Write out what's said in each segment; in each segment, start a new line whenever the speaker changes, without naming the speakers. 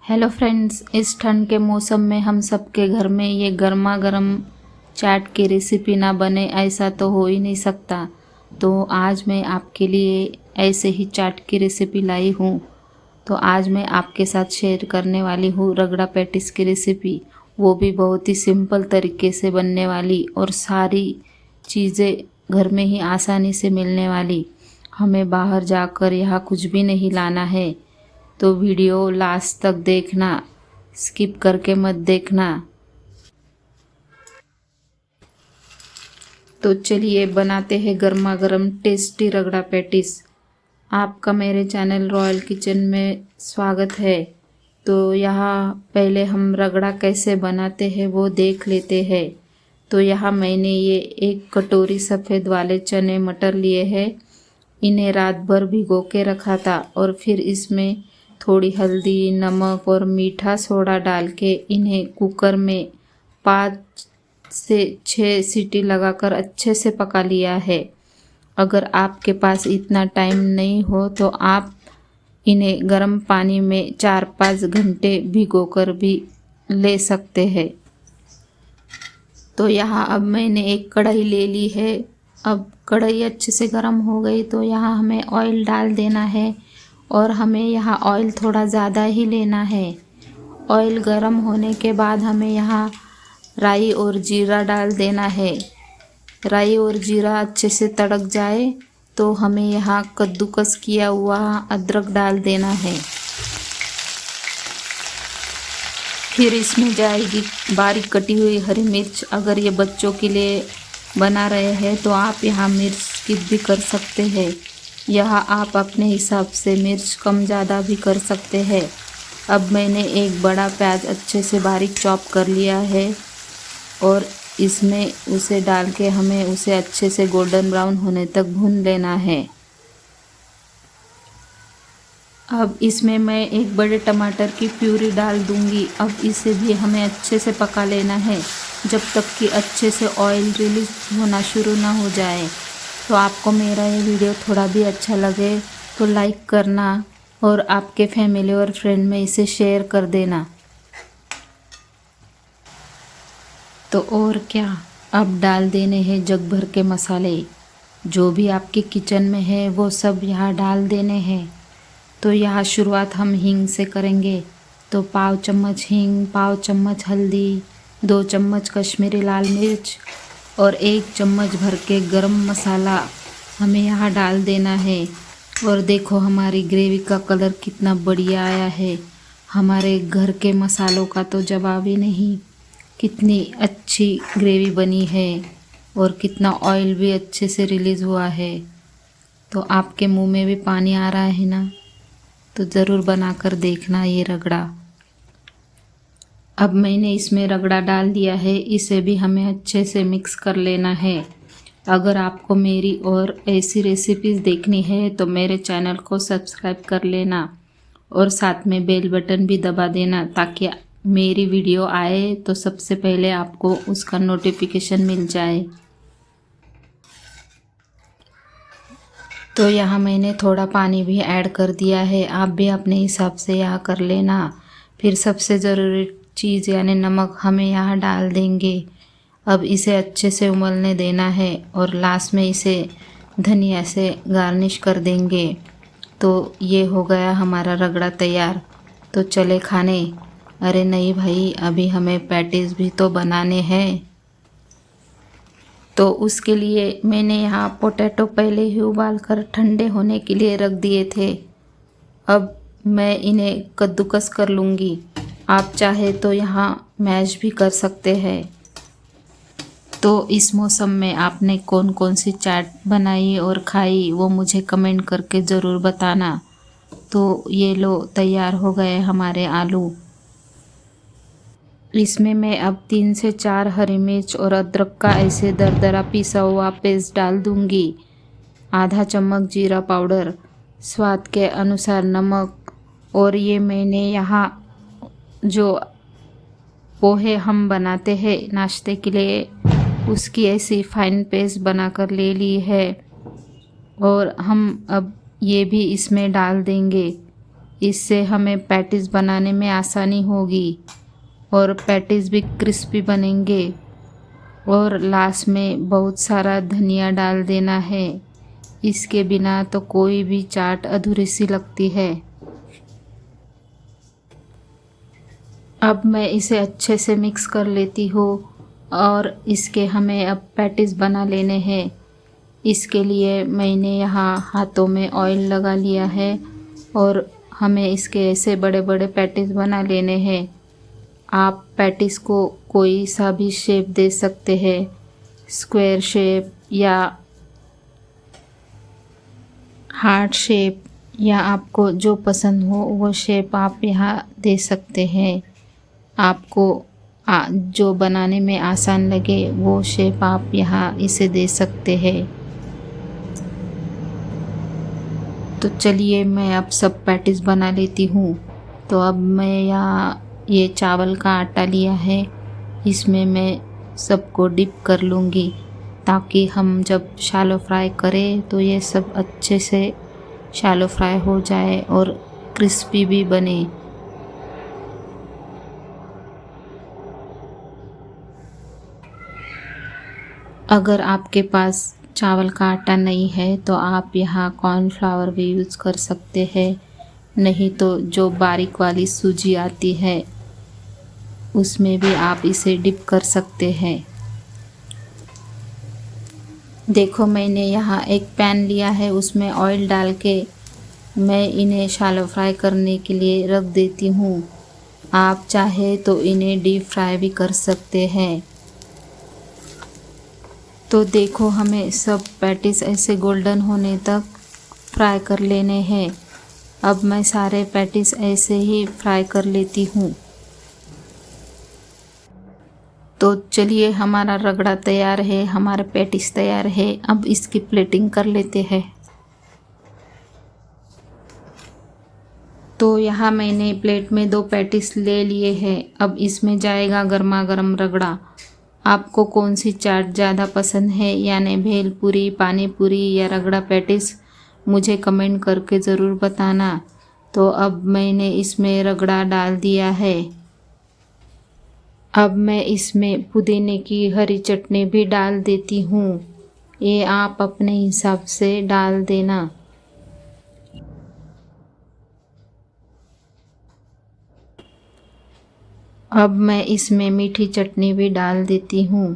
Hello friends, इस ठंड के मौसम में हम सबके घर में ये गर्मा गर्म चाट की रेसिपी ना बने ऐसा तो हो ही नहीं सकता। तो आज मैं आपके लिए ऐसे ही चाट की रेसिपी लाई हूँ। तो आज मैं आपके साथ शेयर करने वाली हूँ रगड़ा पैटिस की रेसिपी, वो भी बहुत ही सिंपल तरीके से बनने वाली और सारी चीज़ें घर में ही आसानी से मिलने वाली। हमें बाहर जाकर यहाँ कुछ भी नहीं लाना है। तो वीडियो लास्ट तक देखना, स्किप करके मत देखना। तो चलिए बनाते हैं गर्मा गर्म टेस्टी रगड़ा पैटिस। आपका मेरे चैनल रॉयल किचन में स्वागत है। तो यहाँ पहले हम रगड़ा कैसे बनाते हैं वो देख लेते हैं। तो यहाँ मैंने ये 1 कटोरी सफ़ेद वाले चने मटर लिए हैं। इन्हें रात भर भिगो के रखा था और फिर इसमें थोड़ी हल्दी, नमक और मीठा सोडा डाल के इन्हें कुकर में 5 से 6 सीटी लगाकर अच्छे से पका लिया है। अगर आपके पास इतना टाइम नहीं हो तो आप इन्हें गर्म पानी में 4-5 घंटे भिगोकर भी ले सकते हैं। तो यहाँ अब मैंने एक कढ़ाई ले ली है। अब कढ़ाई अच्छे से गर्म हो गई तो यहाँ हमें ऑयल डाल देना है और हमें यहाँ ऑयल थोड़ा ज़्यादा ही लेना है। ऑयल गर्म होने के बाद हमें यहाँ राई और जीरा डाल देना है। राई और जीरा अच्छे से तड़क जाए तो हमें यहाँ कद्दूकस किया हुआ अदरक डाल देना है। फिर इसमें जाएगी बारीक कटी हुई हरी मिर्च। अगर ये बच्चों के लिए बना रहे हैं तो आप यहाँ मिर्च स्किप भी कर सकते हैं। यहाँ आप अपने हिसाब से मिर्च कम ज़्यादा भी कर सकते हैं। अब मैंने एक बड़ा प्याज अच्छे से बारीक चॉप कर लिया है और इसमें उसे डाल के हमें उसे अच्छे से गोल्डन ब्राउन होने तक भून लेना है। अब इसमें मैं एक बड़े टमाटर की प्यूरी डाल दूंगी। अब इसे भी हमें अच्छे से पका लेना है जब तक कि अच्छे से ऑयल रिलीज होना शुरू ना हो जाए। तो आपको मेरा ये वीडियो थोड़ा भी अच्छा लगे तो लाइक करना और आपके फैमिली और फ्रेंड में इसे शेयर कर देना। तो और क्या, अब डाल देने हैं जग भर के मसाले। जो भी आपके किचन में है वो सब यहाँ डाल देने हैं। तो यहाँ शुरुआत हम हींग से करेंगे। तो पाव चम्मच हींग, पाव चम्मच हल्दी, 2 चम्मच कश्मीरी लाल मिर्च और 1 चम्मच भर के गरम मसाला हमें यहाँ डाल देना है। और देखो हमारी ग्रेवी का कलर कितना बढ़िया आया है। हमारे घर के मसालों का तो जवाब ही नहीं। कितनी अच्छी ग्रेवी बनी है और कितना ऑयल भी अच्छे से रिलीज़ हुआ है। तो आपके मुंह में भी पानी आ रहा है ना? तो ज़रूर बनाकर देखना ये रगड़ा। अब मैंने इसमें रगड़ा डाल दिया है। इसे भी हमें अच्छे से मिक्स कर लेना है। अगर आपको मेरी और ऐसी रेसिपीज़ देखनी है तो मेरे चैनल को सब्सक्राइब कर लेना और साथ में बेल बटन भी दबा देना ताकि मेरी वीडियो आए तो सबसे पहले आपको उसका नोटिफिकेशन मिल जाए। तो यहाँ मैंने थोड़ा पानी भी ऐड कर दिया है। आप भी अपने हिसाब से यहाँ कर लेना। फिर सबसे ज़रूरी चीज़ यानी नमक हमें यहाँ डाल देंगे। अब इसे अच्छे से उबलने देना है और लास्ट में इसे धनिया से गार्निश कर देंगे। तो ये हो गया हमारा रगड़ा तैयार। तो चले खाने। अरे नहीं भाई, अभी हमें पैटीज भी तो बनाने हैं। तो उसके लिए मैंने यहाँ पोटैटो पहले ही उबाल कर ठंडे होने के लिए रख दिए थे। अब मैं इन्हें कद्दूकस कर लूँगी। आप चाहे तो यहाँ मैश भी कर सकते हैं। तो इस मौसम में आपने कौन कौन सी चाट बनाई और खाई वो मुझे कमेंट करके ज़रूर बताना। तो ये लो तैयार हो गए हमारे आलू। इसमें मैं अब 3 से 4 हरी मिर्च और अदरक का ऐसे दरदरा पिसा हुआ पेस्ट डाल दूंगी। आधा चम्मच जीरा पाउडर, स्वाद के अनुसार नमक और ये मैंने यहाँ जो पोहे हम बनाते हैं नाश्ते के लिए उसकी ऐसी फाइन पेस्ट बनाकर ले ली है और हम अब ये भी इसमें डाल देंगे। इससे हमें पैटीज बनाने में आसानी होगी और पैटीज भी क्रिस्पी बनेंगे। और लास्ट में बहुत सारा धनिया डाल देना है, इसके बिना तो कोई भी चाट अधूरी सी लगती है। अब मैं इसे अच्छे से मिक्स कर लेती हूँ और इसके हमें अब पैटीज बना लेने हैं। इसके लिए मैंने यहाँ हाथों में ऑयल लगा लिया है और हमें इसके ऐसे बड़े बड़े पैटीज बना लेने हैं। आप पैटीज को कोई सा भी शेप दे सकते हैं, स्क्वायर शेप या हार्ट शेप, या आपको जो पसंद हो वो शेप आप यहाँ दे सकते हैं। आपको जो बनाने में आसान लगे वो शेप आप यहाँ इसे दे सकते हैं। तो चलिए मैं अब सब पैटीज बना लेती हूँ। तो अब मैं यहाँ ये चावल का आटा लिया है, इसमें मैं सबको डिप कर लूँगी ताकि हम जब शैलो फ्राई करें तो ये सब अच्छे से शैलो फ्राई हो जाए और क्रिस्पी भी बने। अगर आपके पास चावल का आटा नहीं है तो आप यहाँ कॉर्नफ्लावर भी यूज़ कर सकते हैं, नहीं तो जो बारीक वाली सूजी आती है उसमें भी आप इसे डिप कर सकते हैं। देखो मैंने यहाँ एक पैन लिया है, उसमें ऑयल डाल के मैं इन्हें शैलो फ्राई करने के लिए रख देती हूँ। आप चाहे तो इन्हें डीप फ्राई भी कर सकते हैं। तो देखो हमें सब पैटीज ऐसे गोल्डन होने तक फ्राई कर लेने हैं। अब मैं सारे पैटीज ऐसे ही फ्राई कर लेती हूँ। तो चलिए हमारा रगड़ा तैयार है, हमारे पैटीज तैयार है। अब इसकी प्लेटिंग कर लेते हैं। तो यहाँ मैंने प्लेट में 2 पैटीज ले लिए हैं। अब इसमें जाएगा गर्मा गर्म रगड़ा। आपको कौन सी चाट ज़्यादा पसंद है, यानी भेलपूरी, पानी पूरी या रगड़ा पैटीज, मुझे कमेंट करके ज़रूर बताना। तो अब मैंने इसमें रगड़ा डाल दिया है। अब मैं इसमें पुदीने की हरी चटनी भी डाल देती हूँ, ये आप अपने हिसाब से डाल देना। अब मैं इसमें मीठी चटनी भी डाल देती हूँ।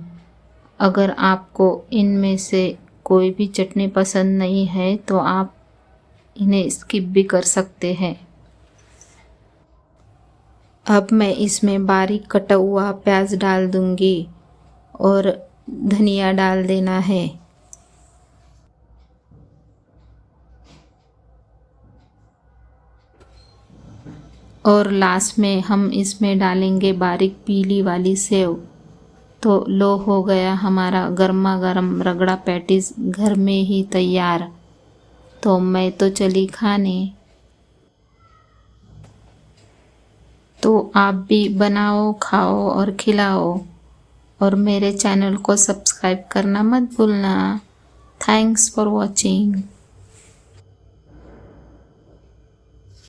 अगर आपको इनमें से कोई भी चटनी पसंद नहीं है तो आप इन्हें स्किप भी कर सकते हैं। अब मैं इसमें बारीक कटा हुआ प्याज डाल दूँगी और धनिया डाल देना है। और लास्ट में हम इसमें डालेंगे बारीक पीली वाली सेव। तो लो हो गया हमारा गर्मा गर्म रगड़ा पैटीज घर में ही तैयार। तो मैं तो चली खाने। तो आप भी बनाओ, खाओ और खिलाओ और मेरे चैनल को सब्सक्राइब करना मत भूलना। Thanks for watching.